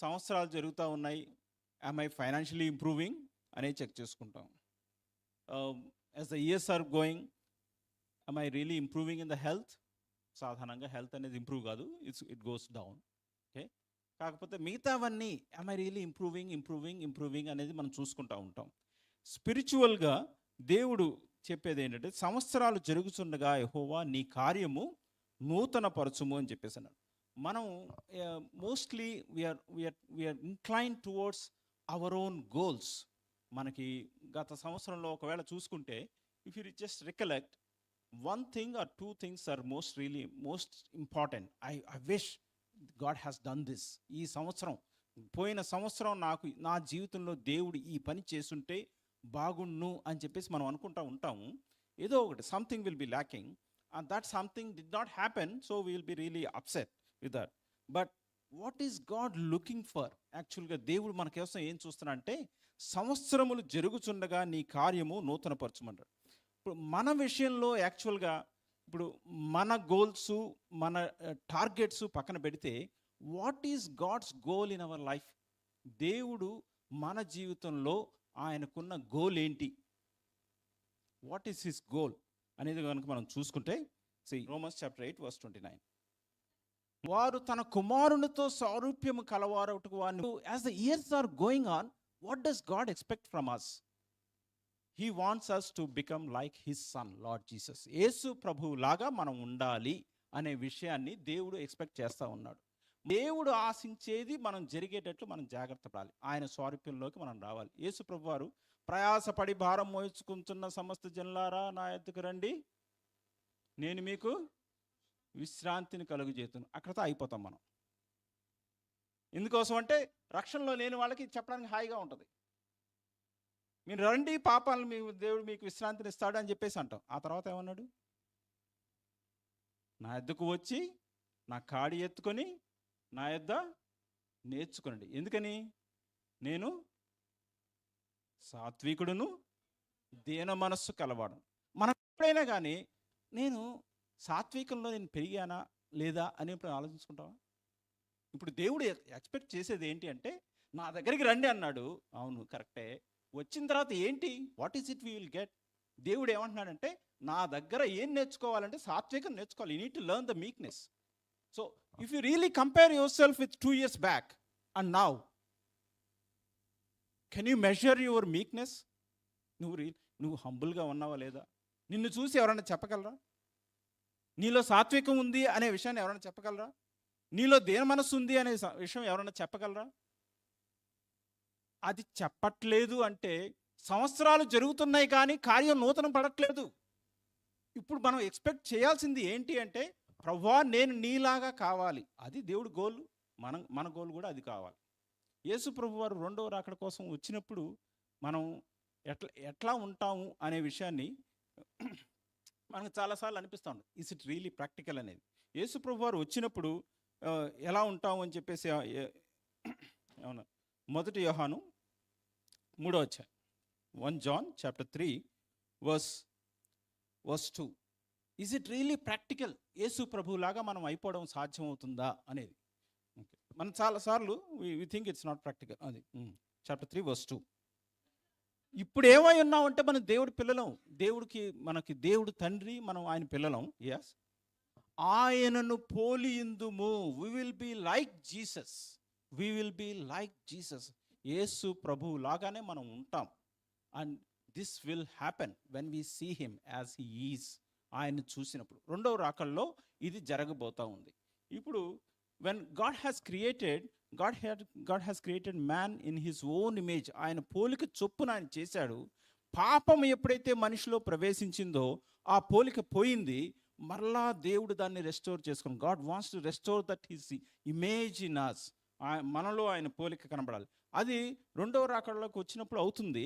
సంవత్సరాలు జరుగుతూ ఉన్నాయి. యామ్ ఐ ఫైనాన్షియలీ ఇంప్రూవింగ్ అనేది చెక్ చేసుకుంటాం. As the years are going, am I really improving in the health? సాధారణంగా హెల్త్ అనేది ఇంప్రూవ్ కాదు, ఇట్ గోస్ డౌన్. ఓకే, కాకపోతే మిగతావన్నీ యామ్ ఐ రియలీ ఇంప్రూవింగ్ అనేది మనం చూసుకుంటూ ఉంటాం. స్పిరిచువల్గా దేవుడు చెప్పేది ఏంటంటే, సంవత్సరాలు జరుగుతుండగా యెహోవా నీ కార్యము నూతన పరచుము అని చెప్పేసి అన్నాడు. మనం mostly we're incline towards our own goals. మనకి గత సంవత్సరంలో ఒకవేళ చూసుకుంటే, if you just recollect, one thing or two things are most important. I wish God has done this. ఈ సంవత్సరం, పోయిన సంవత్సరం నాకు నా జీవితంలో దేవుడు ఈ పని చేస్తుంటే బాగుండు అని చెప్పేసి మనం అనుకుంటూ ఉంటాము. ఏదో ఒకటి something will be lacking, and that something did not happen, so we will be really upset with that. But what is God looking for? యాక్చువల్గా దేవుడు మన కోసం ఏం చూస్తున్నాడంటే, సంవత్సరములు జరుగుచుండగా నీ కార్యము నూతనపరచమంటాడు. ఇప్పుడు మన విషయంలో యాక్చువల్గా ఇప్పుడు మన గోల్స్, మన టార్గెట్స్ పక్కన పెడితే, what is God's goal in our life? దేవుడు మన జీవితంలో ఆయనకున్న గోల్ ఏంటి? వాట్ ఈస్ హిస్ గోల్ అనేది కనుక మనం చూసుకుంటే, రోమన్స్ చాప్టర్ 8 వర్స్ 29, వారు తన కుమారునితో సారూప్యము కలవారటకు వారిని, as the years are going on, what does God expect from us? He wants us to become like his son, Lord Jesus. యేసు ప్రభువు లాగా మనం ఉండాలి అనే విషయాన్ని దేవుడు ఎక్స్పెక్ట్ చేస్తూ ఉన్నాడు. దేవుడు ఆశించేది మనం జరిగేటట్లు మనం జాగ్రత్త పడాలి. ఆయన స్వారూప్యంలోకి మనం రావాలి. యేసు ప్రభు వారు, ప్రయాసపడి భారం మోయించుకుంటున్న సమస్త జనులారా నా యొద్దకు రండి, నేను మీకు విశ్రాంతిని కలుగజేతును. అక్కడతో అయిపోతాం మనం. ఎందుకోసం అంటే, రక్షణలో లేని వాళ్ళకి చెప్పడానికి హాయిగా ఉంటుంది. మీరు రండి, పాపాలను మీ దేవుడు మీకు విశ్రాంతిని ఇస్తాడు అని చెప్పేసి అంటాం. ఆ తర్వాత ఏమన్నాడు? నా యొద్దకు వచ్చి నా కాడి ఎత్తుకొని నా యొద్ద నేర్చుకోండి. ఎందుకని? నేను సాత్వికుడును దీన మనస్సు కలవాడు. మనం ఎప్పుడైనా కానీ నేను సాత్వికంలో నేను పెరిగానా లేదా అని ఇప్పుడు ఆలోచించుకుంటావా? ఇప్పుడు దేవుడు ఎక్స్పెక్ట్ చేసేది ఏంటి అంటే, నా దగ్గరికి రండి అన్నాడు. అవును, కరెక్టే. వచ్చిన తర్వాత ఏంటి? What is it we will get? దేవుడు ఏమంటున్నాడంటే, నా దగ్గర ఏం నేర్చుకోవాలంటే సాత్వికం నేర్చుకోవాలి. You need to learn the meekness. So if you really compare your self with 2 years back and now, can you measure your meekness? నువ్వు హంబుల్గా ఉన్నావా లేదా? నిన్ను చూసి ఎవరైనా చెప్పగలరా? నీలో సాత్వికం ఉంది అనే విషయాన్ని ఎవరైనా చెప్పగలరా? నీలో దేన మనస్సు ఉంది అనే విషయం ఎవరైనా చెప్పగలరా? అది చెప్పట్లేదు అంటే సంవత్సరాలు జరుగుతున్నాయి కానీ కార్యం నూతనం పడట్లేదు. ఇప్పుడు మనం ఎక్స్పెక్ట్ చేయాల్సింది ఏంటి అంటే, ప్రభువా నేను నీలాగా కావాలి. అది దేవుడు గోల్. మన గోల్ కూడా అది కావాలి. యేసు ప్రభు వారు రెండవ రాకడ కోసం వచ్చినప్పుడు మనం ఎట్లా ఉంటాము అనే విషయాన్ని మనకు చాలాసార్లు అనిపిస్తూ ఉంటుంది. ఇస్ ఇట్ రియలీ ప్రాక్టికల్ అనేది? యేసు ప్రభు వారు వచ్చినప్పుడు ఎలా ఉంటాము అని చెప్పేసి ఏమన్నా, 1 యోహాను 3వ అధ్యాయం, 1 John chapter 3 verse 2. Is it really practical? Yesu ప్రభులాగా మనం అయిపోవడం సాధ్యమవుతుందా అనేది. ఓకే, మనం చాలాసార్లు we think it's not practical. అది చాప్టర్ 3 verse 2. ఇప్పుడు ఏమై ఉన్నామంటే మనం దేవుడి పిల్లలం. మనకి దేవుడు తండ్రి, మనం ఆయన పిల్లలం. ఎస్, ఆయనను పోలియుందుము. We will be like Jesus. We will be like Jesus. Yesu ప్రభువు లాగానే మనం ఉంటాం. And this will happen when we see him as he is. ఆయన్ని చూసినప్పుడు రెండవ రాకల్లో ఇది జరగబోతూ ఉంది. ఇప్పుడు when God has created man in his own image, ఆయన పోలిక చొప్పున ఆయన చేశాడు. పాపం ఎప్పుడైతే మనిషిలో ప్రవేశించిందో ఆ పోలిక పోయింది. మరలా దేవుడు దాన్ని రెస్టోర్ చేసుకుని, God wants to restore that his image in us. మనలో ఆయన పోలిక కనబడాలి. అది రెండవ రాకడలోకి వచ్చినప్పుడు అవుతుంది.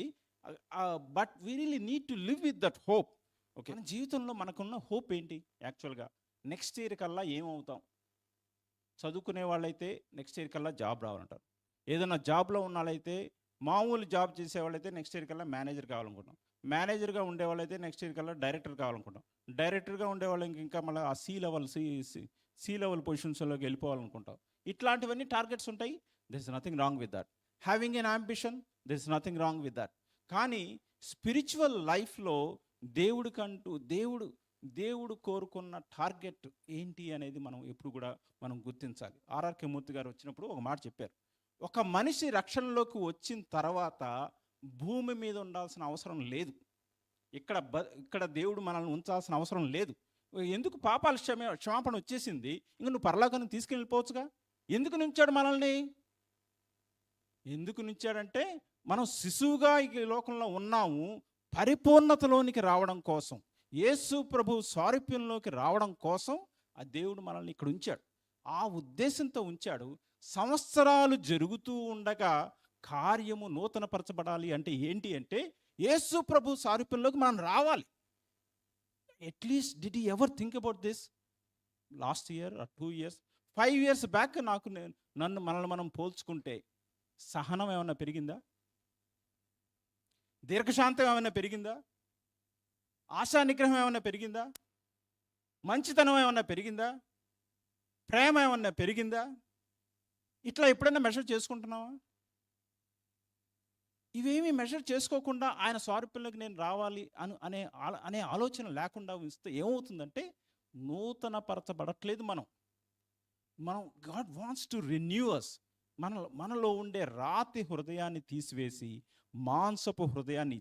But we really need to live with that hope. Okay, మన జీవితంలో మనకున్న హోప్ ఏంటి? యాక్చువల్గా నెక్స్ట్ ఇయర్ కల్లా ఏమవుతాం? చదువుకునే వాళ్ళైతే నెక్స్ట్ ఇయర్ కల్లా జాబ్ రావాలంటారు. ఏదైనా జాబ్లో ఉన్న వాళ్ళైతే, మామూలు జాబ్ చేసేవాళ్ళైతే నెక్స్ట్ ఇయర్ కల్లా మేనేజర్ కావాలనుకుంటాం. మేనేజర్గా ఉండేవాళ్ళైతే నెక్స్ట్ ఇయర్ కల్లా డైరెక్టర్ కావాలనుకుంటాం. డైరెక్టర్గా ఉండేవాళ్ళకి ఇంకా మళ్ళీ ఆ సి లెవెల్ పొజిషన్స్లోకి వెళ్ళిపోవాలనుకుంటాం. ఇట్లాంటివన్నీ టార్గెట్స్ ఉంటాయి. This is nothing wrong with that. Having an ambition, this is nothing wrong with that. కానీ స్పిరిచువల్ లైఫ్లో దేవుడు కోరుకున్న టార్గెట్ ఏంటి అనేది మనం ఎప్పుడు కూడా మనం గుర్తించాలి. ఆర్ఆర్కే మూర్తి గారు వచ్చినప్పుడు ఒక మాట చెప్పారు. ఒక మనిషి రక్షణలోకి వచ్చిన తర్వాత భూమి మీద ఉండాల్సిన అవసరం లేదు. ఇక్కడ దేవుడు మనల్ని ఉంచాల్సిన అవసరం లేదు. ఎందుకు? పాపాల క్షమాపణ వచ్చేసింది, ఇంక నువ్వు పరలోకానికి తీసుకెళ్ళిపోవచ్చుగా. ఎందుకు నుంచాడు మనల్ని? ఎందుకు నుంచాడంటే మనం శిశువుగా ఈ లోకంలో ఉన్నాము, పరిపూర్ణతలోనికి రావడం కోసం, యేసు ప్రభు స్వారూప్యంలోకి రావడం కోసం ఆ దేవుడు మనల్ని ఇక్కడ ఉంచాడు. ఆ ఉద్దేశంతో ఉంచాడు. సంవత్సరాలు జరుగుతూ ఉండగా కార్యము నూతనపరచబడాలి అంటే ఏంటి అంటే యేసు ప్రభు సారూప్యంలోకి మనం రావాలి. At least did you ever think about this? Last year are 2 years, 5 years back మనల్ని మనం పోల్చుకుంటే సహనం ఏమన్నా పెరిగిందా? దీర్ఘశాంతం ఏమైనా పెరిగిందా? ఆశా నిగ్రహం ఏమన్నా పెరిగిందా? మంచితనం ఏమన్నా పెరిగిందా? ప్రేమ ఏమన్నా పెరిగిందా? ఇట్లా ఎప్పుడైనా మెజర్ చేసుకుంటున్నావా? ఇవేమీ మెజర్ చేసుకోకుండా ఆయన స్వారూప్యంలోకి నేను రావాలి అనే ఆలోచన లేకుండా ఉంచితే ఏమవుతుందంటే నూతనపరచబడట్లేదు మనం. గాడ్ వాంట్స్ టు రెన్యూ అస్. మనలో ఉండే రాతి హృదయాన్ని తీసివేసి మాంసపు హృదయాన్ని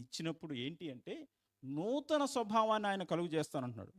ఇచ్చినప్పుడు ఏంటి అంటే నూతన స్వభావాన్ని ఆయన కలుగు చేస్తానంటున్నాడు.